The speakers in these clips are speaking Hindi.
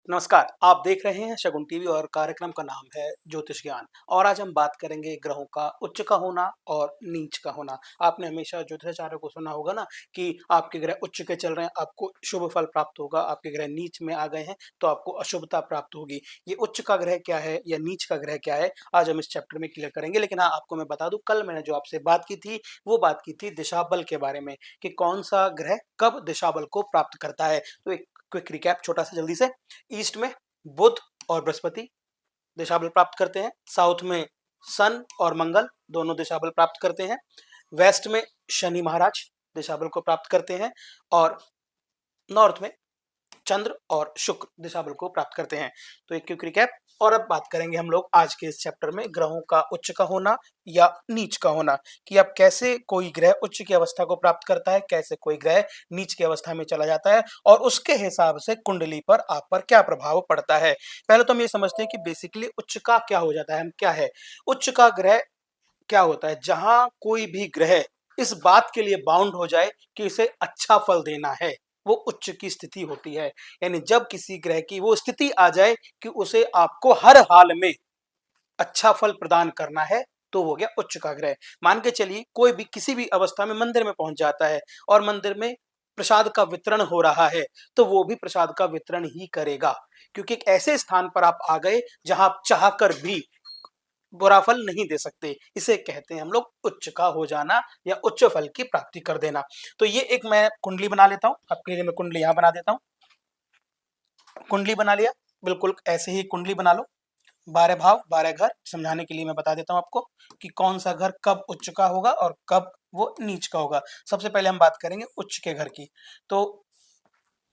नमस्कार, आप देख रहे हैं शगुन टीवी और कार्यक्रम का नाम है ज्योतिष ज्ञान। और आज हम बात करेंगे ग्रहों का उच्च का होना और नीच का होना। आपने हमेशा ज्योतिषाचार्यों को सुना होगा ना कि आपके ग्रह उच्च के चल रहे हैं, आपको शुभ फल प्राप्त होगा, आपके ग्रह नीच में आ गए हैं तो आपको अशुभता प्राप्त होगी। ये उच्च का ग्रह क्या है या नीच का ग्रह क्या है, आज हम इस चैप्टर में क्लियर करेंगे। लेकिन हाँ, आपको मैं बता दूं, कल मैंने जो आपसे बात की थी वो बात की थी दिशा बल के बारे में कि कौन सा ग्रह कब दिशा बल को प्राप्त करता है। तो एक क्विक रिकैप छोटा सा जल्दी से। ईस्ट में बुध और बृहस्पति दिशा बल प्राप्त करते हैं। साउथ में सन और मंगल दोनों दिशा बल प्राप्त करते हैं। वेस्ट में शनि महाराज दिशा बल को प्राप्त करते हैं और नॉर्थ में चंद्र और शुक्र दिशा बल को प्राप्त करते हैं। तो एक क्विक रिकैप। और अब बात करेंगे हम लोग आज के इस चैप्टर में ग्रहों का उच्च का होना या नीच का होना, कि अब कैसे कोई ग्रह उच्च की अवस्था को प्राप्त करता है, कैसे कोई ग्रह नीच की अवस्था में चला जाता है और उसके हिसाब से कुंडली पर आप पर क्या प्रभाव पड़ता है। पहले तो हम ये समझते हैं कि बेसिकली उच्च का क्या हो जाता है, हम क्या है। उच्च का ग्रह क्या होता है, जहां कोई भी ग्रह इस बात के लिए बाउंड हो जाए कि इसे अच्छा फल देना है, वो उच्च की स्थिति होती है। यानी जब किसी ग्रह की वो स्थिति आ जाए कि उसे आपको हर हाल में अच्छा फल प्रदान करना है, तो हो गया उच्च का ग्रह। मान के चलिए कोई भी किसी भी अवस्था में मंदिर में पहुंच जाता है और मंदिर में प्रसाद का वितरण हो रहा है, तो वो भी प्रसाद का वितरण ही करेगा, क्योंकि एक ऐसे स्थान पर आप आ गए जहां आप चाहकर भी बुरा फल नहीं दे सकते। इसे कहते हैं हम लोग उच्च का हो जाना या उच्च फल की प्राप्ति कर देना। तो ये एक मैं कुंडली बना लेता हूं, आपके लिए मैं कुंडली यहां बना देता हूं। कुंडली बना लिया, बिल्कुल ऐसे ही कुंडली बना लो। 12 भाव 12 घर समझाने के लिए मैं बता देता हूं आपको कि कौन सा घर कब उच्च का होगा और कब वो नीच का होगा। सबसे पहले हम बात करेंगे उच्च के घर की। तो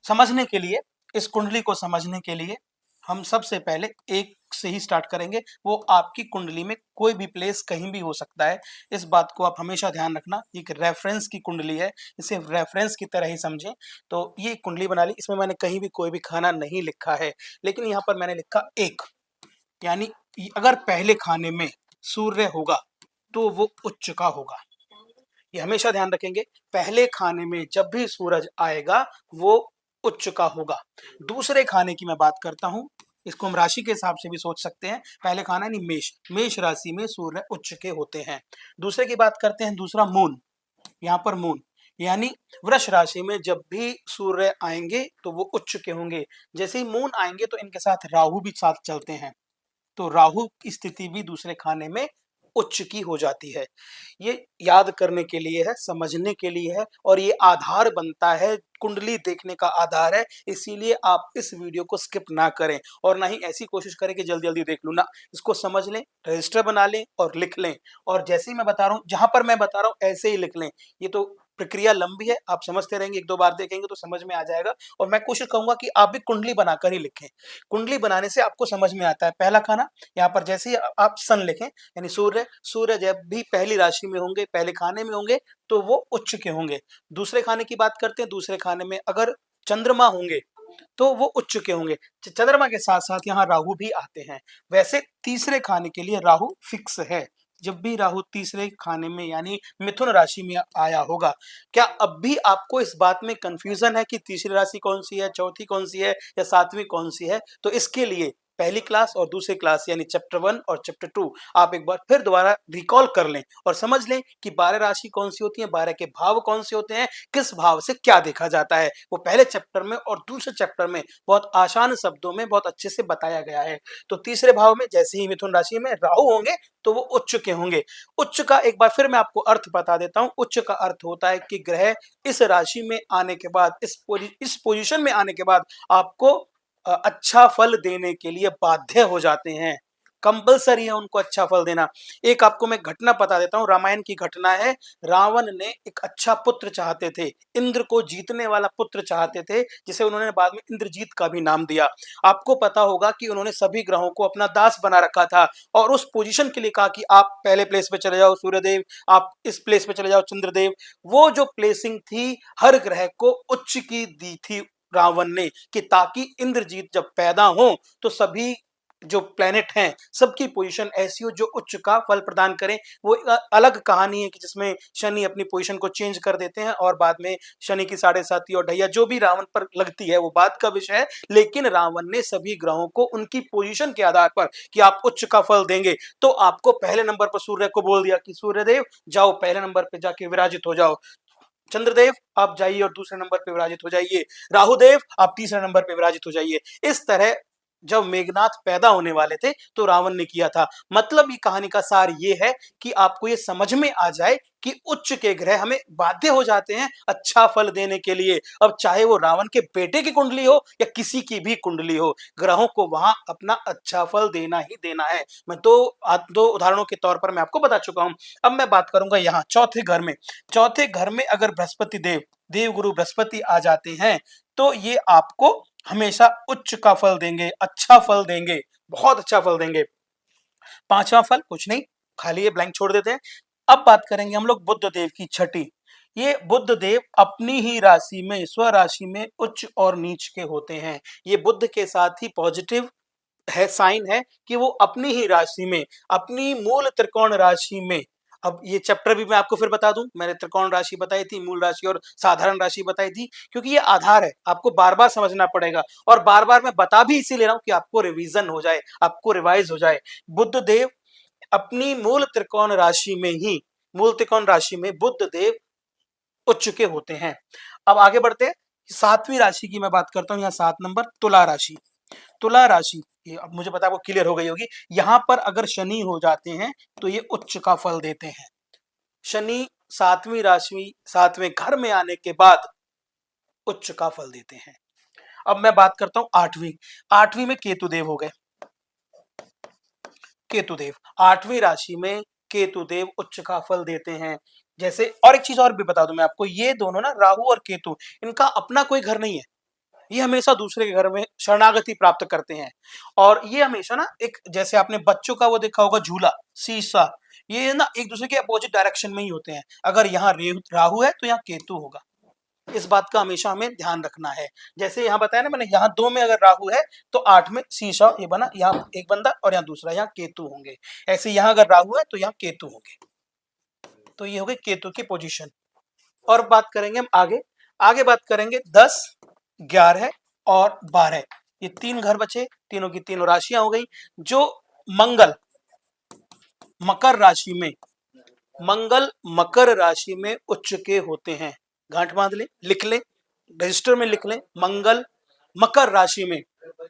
समझने के लिए, इस कुंडली को समझने के लिए हम सबसे पहले एक से ही स्टार्ट करेंगे। वो आपकी कुंडली में कोई भी प्लेस कहीं भी हो सकता है, इस बात को आप हमेशा ध्यान रखना। एक रेफरेंस की कुंडली है, इसे रेफरेंस की तरह ही समझें। तो ये कुंडली बना ली, इसमें मैंने कहीं भी कोई भी खाना नहीं लिखा है, लेकिन यहाँ पर मैंने लिखा एक, यानी अगर पहले खाने में सूर्य होगा तो वो उच्च का होगा। ये हमेशा ध्यान रखेंगे, पहले खाने में जब भी सूरज आएगा वो उच्च का होगा। दूसरे खाने की मैं बात करता हूं, इसको हम राशि के हिसाब से भी सोच सकते हैं। पहले खाना यानी मेष, मेष राशि में सूर्य उच्च के होते हैं। दूसरे की बात करते हैं, दूसरा मून, यहाँ पर मून यानी वृष राशि में जब भी सूर्य आएंगे तो वो उच्च के होंगे। जैसे ही मून आएंगे तो इनके साथ राहु भी साथ चलते हैं, तो राहु की स्थिति भी दूसरे खाने में उच्च की हो जाती है। ये याद करने के लिए है, समझने के लिए है, और ये आधार बनता है, कुंडली देखने का आधार है। इसीलिए आप इस वीडियो को स्किप ना करें और ना ही ऐसी कोशिश करें कि जल्दी जल्दी देख लूं ना। इसको समझ लें, रजिस्टर बना लें और लिख लें। और जैसे ही मैं बता रहा हूं, जहां पर मैं बता रहा हूं ऐसे ही लिख लें। ये तो प्रक्रिया लंबी है, आप समझते रहेंगे, एक दो बार देखेंगे तो समझ में आ जाएगा। और मैं कोशिश करूंगा कि आप भी कुंडली बनाकर ही लिखें। कुंडली बनाने से आपको समझ में आता है। पहला खाना, यहाँ पर जैसे ही आप सन लिखें यानी सूर्य, सूर्य जब भी पहली राशि में होंगे, पहले खाने में होंगे, तो वो उच्च के होंगे। दूसरे खाने की बात करते हैं, दूसरे खाने में अगर चंद्रमा होंगे तो वो उच्च के होंगे। चंद्रमा के साथ साथ यहाँ राहु भी आते हैं। वैसे तीसरे खाने के लिए राहु फिक्स है। जब भी राहु तीसरे खाने में यानी मिथुन राशि में आया होगा, क्या अब भी आपको इस बात में कंफ्यूजन है कि तीसरी राशि कौन सी है, चौथी कौन सी है या सातवीं कौन सी है? तो इसके लिए पहली क्लास और दूसरी क्लास यानी चैप्टर 1 और चैप्टर 2 आप एक बार फिर दोबारा रिकॉल कर लें और समझ लें कि 12 राशि कौन सी होती है, 12 के भाव कौन से होते हैं, किस भाव से क्या देखा जाता है। वो पहले चैप्टर में और दूसरे चैप्टर में बहुत आसान शब्दों में बहुत अच्छे से बताया गया है। तो तीसरे भाव में जैसे ही मिथुन राशि में राहु होंगे तो वो उच्च के होंगे। उच्च का एक बार फिर मैं आपको अर्थ बता देता हूं। उच्च का अर्थ होता है कि ग्रह इस राशि में आने के बाद, इस पोजीशन में आने के बाद आपको अच्छा फल देने के लिए बाध्य हो जाते हैं। कंपलसरी है उनको अच्छा फल देना। एक आपको मैं घटना बता देता हूं, रामायण की घटना है। रावण ने एक अच्छा पुत्र चाहते थे, इंद्र को जीतने वाला पुत्र चाहते थे, जिसे उन्होंने बाद में इंद्रजीत का भी नाम दिया। आपको पता होगा कि उन्होंने सभी ग्रहों को अपना दास बना रखा था और उस पोजीशन के लिए कहा कि आप पहले प्लेस पे चले जाओ सूर्यदेव, आप इस प्लेस पे चले जाओ चंद्रदेव। वो जो प्लेसिंग थी हर ग्रह को उच्च की दी थी रावण ने, कि ताकि इंद्रजीत जब पैदा हो तो सभी जो प्लैनेट हैं सबकी पोजीशन ऐसी हो जो उच्च का फल प्रदान करें। वो अलग कहानी है कि जिसमें शनि अपनी पोजीशन को चेंज कर देते हैं और बाद में शनि की साढ़े साती और ढैया जो भी रावण पर लगती है वो बात का विषय है। लेकिन रावण ने सभी ग्रहों को उनकी पोजीशन के आधार पर कि आप उच्च का फल देंगे, तो आपको पहले नंबर पर सूर्य को बोल दिया कि सूर्यदेव जाओ पहले नंबर पे जाके विराजित हो जाओ, चंद्रदेव आप जाइए और दूसरे नंबर पे विराजित हो जाइए, राहुदेव आप तीसरे नंबर पे विराजित हो जाइए। इस तरह जब मेघनाथ पैदा होने वाले थे तो रावण ने किया था। मतलब ये कहानी का सार ये है कि आपको ये समझ में आ जाए कि उच्च के ग्रह हमें बाध्य हो जाते हैं अच्छा फल देने के लिए। अब चाहे वो रावण के बेटे की कुंडली हो या किसी की भी कुंडली हो, ग्रहों को वहां अपना अच्छा फल देना ही देना है। मैं दो उदाहरणों के तौर पर मैं आपको बता चुका हूं। अब मैं बात करूंगा यहाँ चौथे घर में। चौथे घर में अगर बृहस्पति देव गुरु बृहस्पति आ जाते हैं तो ये आपको हमेशा उच्च का फल देंगे, अच्छा फल देंगे, बहुत अच्छा फल देंगे। पांचवा फल कुछ नहीं, खाली ये ब्लैंक छोड़ देते हैं। अब बात करेंगे हम लोग बुध देव की छठी। ये बुध देव अपनी ही राशि में स्व राशि में उच्च और नीच के होते हैं। ये बुध के साथ ही पॉजिटिव है, साइन है कि वो अपनी ही राशि में, अपनी मूल त्रिकोण राशि में। अब ये चैप्टर भी मैं आपको फिर बता दूं, मैंने त्रिकोण राशि बताई थी, मूल राशि और साधारण राशि बताई थी, क्योंकि ये आधार है, आपको बार बार समझना पड़ेगा और बार बार मैं बता भी इसीलिए रहा हूं कि आपको रिवीजन हो जाए, आपको रिवाइज हो जाए। बुध देव अपनी मूल त्रिकोण राशि में ही, मूल त्रिकोण राशि में बुध देव उच्च के होते हैं। अब आगे बढ़ते हैं, सातवीं राशि की मैं बात करता हूं, यहाँ 7 नंबर तुला राशि। तुला राशि, ये अब मुझे पता है वो क्लियर हो गई होगी। यहां पर अगर शनि हो जाते हैं तो ये उच्च का फल देते हैं। शनि सातवीं राशि सातवें घर में आने के बाद उच्च का फल देते हैं। अब मैं बात करता हूं आठवीं। आठवीं में केतुदेव हो गए। केतुदेव आठवीं राशि में केतुदेव उच्च का फल देते हैं। जैसे और एक चीज और भी बता दूं मैं आपको, ये दोनों ना राहु और केतु, इनका अपना कोई घर नहीं है, ये हमेशा दूसरे के घर में शरणागति प्राप्त करते हैं। और ये हमेशा ना एक, जैसे आपने बच्चों का वो देखा होगा झूला, सीसा, ये ना एक दूसरे के अपोजिट डायरेक्शन में ही होते हैं। अगर यहाँ राहु है तो यहाँ केतु होगा, इस बात का हमेशा हमें ध्यान रखना है। जैसे यहाँ बताया ना मैंने, यहाँ 2 में अगर राहु है तो 8 में सीसा ये बना, यहाँ एक बंदा और यहाँ दूसरा, यहाँ केतु होंगे। ऐसे यहाँ अगर राहु है तो यहाँ केतु होंगे। तो ये हो गई केतु की पोजीशन। और बात करेंगे हम आगे, आगे बात करेंगे 10, 11 और 12, ये 3 घर बचे, तीनों की तीनों राशियां हो गई। जो मंगल मकर राशि में, मंगल मकर राशि में उच्च के होते हैं, गांठ बांध ले, लिख ले, रजिस्टर में लिख ले, मंगल मकर राशि में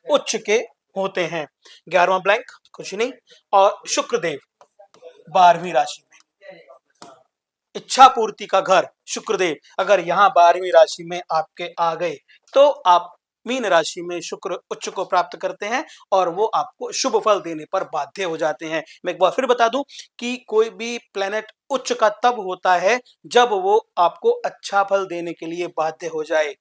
उच्च के होते हैं। 11वां ब्लैंक कुछ नहीं। और शुक्रदेव 12वीं राशि में, इच्छा पूर्ति का घर शुक्रदेव अगर यहाँ 12वीं राशि में आपके आ गए तो आप मीन राशि में शुक्र उच्च को प्राप्त करते हैं और वो आपको शुभ फल देने पर बाध्य हो जाते हैं। मैं एक बार फिर बता दूं कि कोई भी प्लेनेट उच्च का तब होता है जब वो आपको अच्छा फल देने के लिए बाध्य हो जाए,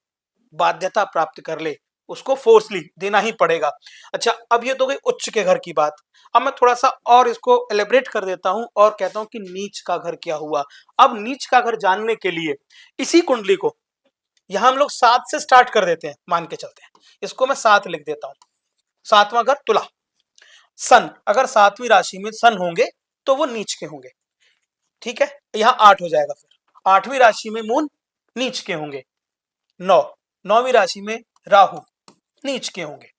बाध्यता प्राप्त कर ले, उसको फोर्सली देना ही पड़ेगा। अच्छा, अब ये तो गई उच्च के घर की बात। अब मैं थोड़ा सा और इसको एलिब्रेट कर देता हूं और कहता हूं कि नीच का घर क्या हुआ। अब नीच का घर जानने के लिए इसी कुंडली को यहां हम लोग 7 से स्टार्ट कर देते हैं, मान के चलते हैं, इसको मैं 7 लिख देता हूं। 7वां घर तुला, सन अगर 7वीं राशि में सन होंगे तो वो नीच के होंगे, ठीक है, यहां 8 हो जाएगा। फिर 8वीं राशि में मून नीच के होंगे। 9, 9वीं राशि में राहु नीच के होंगे।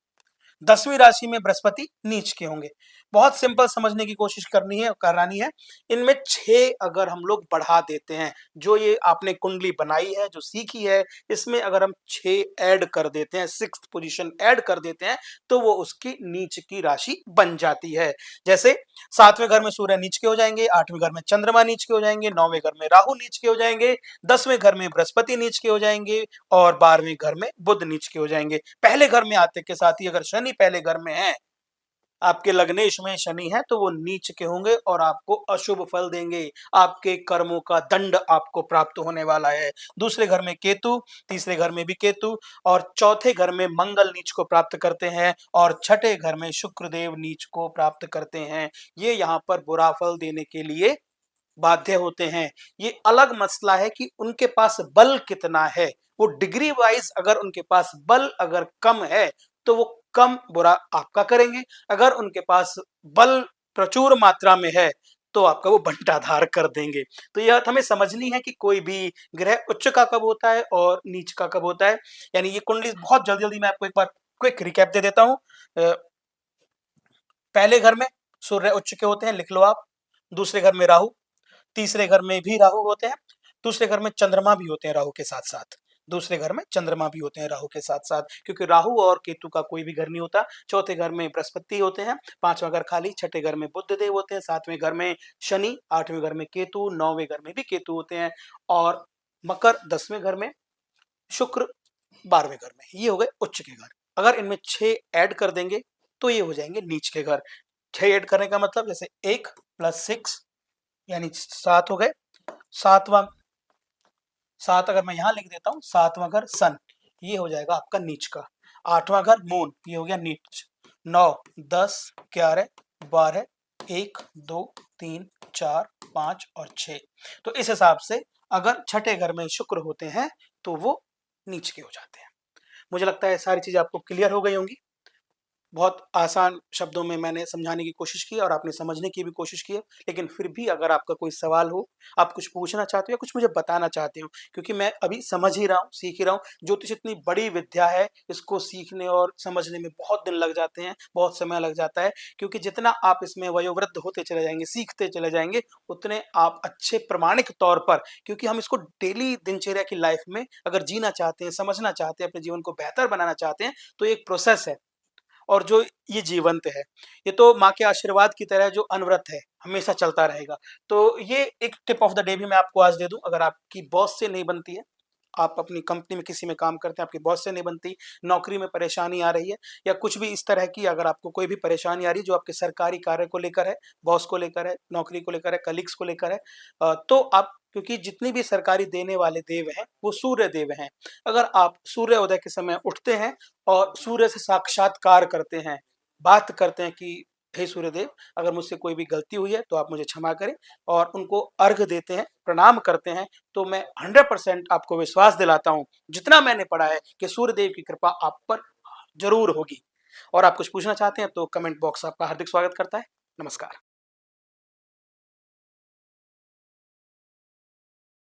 10वीं राशि में बृहस्पति नीच के होंगे। बहुत सिंपल समझने की कोशिश करनी है, करानी है। इनमें 6 अगर हम लोग बढ़ा देते हैं, जो ये आपने कुंडली बनाई है, जो सीखी है, इसमें अगर हम 6 ऐड कर देते हैं, 6th पोजीशन ऐड कर देते हैं, तो वो उसकी नीच की राशि बन जाती है। जैसे 7वें घर में सूर्य नीच के हो जाएंगे, 8वें घर में चंद्रमा नीच के हो जाएंगे, 9वें घर में राहु नीच के हो जाएंगे, 10वें घर में बृहस्पति नीच के हो जाएंगे और 12वें घर में बुध नीच के हो जाएंगे। पहले घर में आते के साथ ही अगर शनि पहले घर में है, आपके लग्नेश में शनि है, तो वो नीच के होंगे और आपको अशुभ फल देंगे, आपके कर्मों का दंड आपको प्राप्त होने वाला है। दूसरे घर में केतु, तीसरे घर में भी केतु और चौथे घर में मंगल नीच को प्राप्त करते हैं और छठे घर में शुक्रदेव नीच को प्राप्त करते हैं। ये यहाँ पर बुरा फल देने के लिए बाध्य होते हैं। ये अलग मसला है कि उनके पास बल कितना है, वो डिग्री वाइज अगर उनके पास बल अगर कम है तो वो कम बुरा आपका करेंगे। अगर उनके पास बल प्रचुर मात्रा में है, तो आपका वो बंटाधार कर देंगे। तो यह बात हमें समझनी है कि कोई भी ग्रह उच्च का कब होता है और नीच का कब होता है। यानी ये कुंडली बहुत जल्दी-जल्दी मैं आपको एक बार क्विक रिकैप दे देता हूँ। पहले घर में सूर्य उच्च के होते हैं, लिख लो आप। दूसरे घर में राहु, तीसरे घर में भी राहु होते हैं, दूसरे घर में चंद्रमा भी होते हैं राहु के साथ-साथ। दूसरे घर में चंद्रमा भी होते हैं राहु के साथ-साथ, क्योंकि राहु और केतु का कोई भी घर नहीं होता। चौथे घर में बृहस्पति होते हैं, पाँचवां घर खाली, छठे घर में बुध देव होते हैं, सातवें घर में शनि, आठवें घर में केतु, नौवें घर में भी केतु होते हैं और मकर 10वें घर में, शुक्र 12वें घर में। ये हो गए उच्च के घर। अगर इनमें 6 ऐड कर देंगे तो ये हो जाएंगे नीच के घर। 6 ऐड करने का मतलब जैसे 1 + 6 यानी 7 हो गए। सातवां 7 अगर मैं यहाँ लिख देता हूँ, सातवां घर सन, ये हो जाएगा आपका नीच का। आठवां घर मून, ये हो गया नीच। 9, 10, 11, 12, 1, 2, 3, 4, 5 और 6। तो इस हिसाब से अगर छठे घर में शुक्र होते हैं तो वो नीच के हो जाते हैं। मुझे लगता है सारी चीजें आपको क्लियर हो गई होंगी। बहुत आसान शब्दों में मैंने समझाने की कोशिश की और आपने समझने की भी कोशिश की है। लेकिन फिर भी अगर आपका कोई सवाल हो, आप कुछ पूछना चाहते हो या कुछ मुझे बताना चाहते हो, क्योंकि मैं अभी समझ ही रहा हूँ, सीख ही रहा हूँ। ज्योतिष इतनी बड़ी विद्या है, इसको सीखने और समझने में बहुत दिन लग जाते हैं, बहुत समय लग जाता है। क्योंकि जितना आप इसमें वयोवृद्ध होते चले जाएंगे, सीखते चले जाएंगे, उतने आप अच्छे प्रमाणिक तौर पर, क्योंकि हम इसको डेली दिनचर्या की लाइफ में अगर जीना चाहते हैं, समझना चाहते हैं, अपने जीवन को बेहतर बनाना चाहते हैं, तो एक प्रोसेस है। और जो ये जीवंत है, ये तो माँ के आशीर्वाद की तरह जो अनवरत है, हमेशा चलता रहेगा। तो ये एक टिप ऑफ द डे भी मैं आपको आज दे दूँ, अगर आपकी बॉस से नहीं बनती है, आप अपनी कंपनी में किसी में काम करते हैं, आपके बॉस से नहीं बनती, नौकरी में परेशानी आ रही है या कुछ भी इस तरह की अगर आपको कोई भी परेशानी आ रही है जो आपके सरकारी कार्य को लेकर है, बॉस को लेकर है, नौकरी को लेकर है, कलीग्स को लेकर है, तो आप, क्योंकि जितनी भी सरकारी देने वाले देव हैं, वो सूर्य देव हैं। अगर आप सूर्योदय के समय उठते हैं और सूर्य से साक्षात्कार करते हैं, बात करते हैं कि हे सूर्यदेव, अगर मुझसे कोई भी गलती हुई है तो आप मुझे क्षमा करें, और उनको अर्घ देते हैं, प्रणाम करते हैं, तो मैं 100% आपको विश्वास दिलाता हूँ, जितना मैंने पढ़ा है, कि सूर्यदेव की कृपा आप पर ज़रूर होगी। और आप कुछ पूछना चाहते हैं तो कमेंट बॉक्स आपका हार्दिक स्वागत करता है। नमस्कार।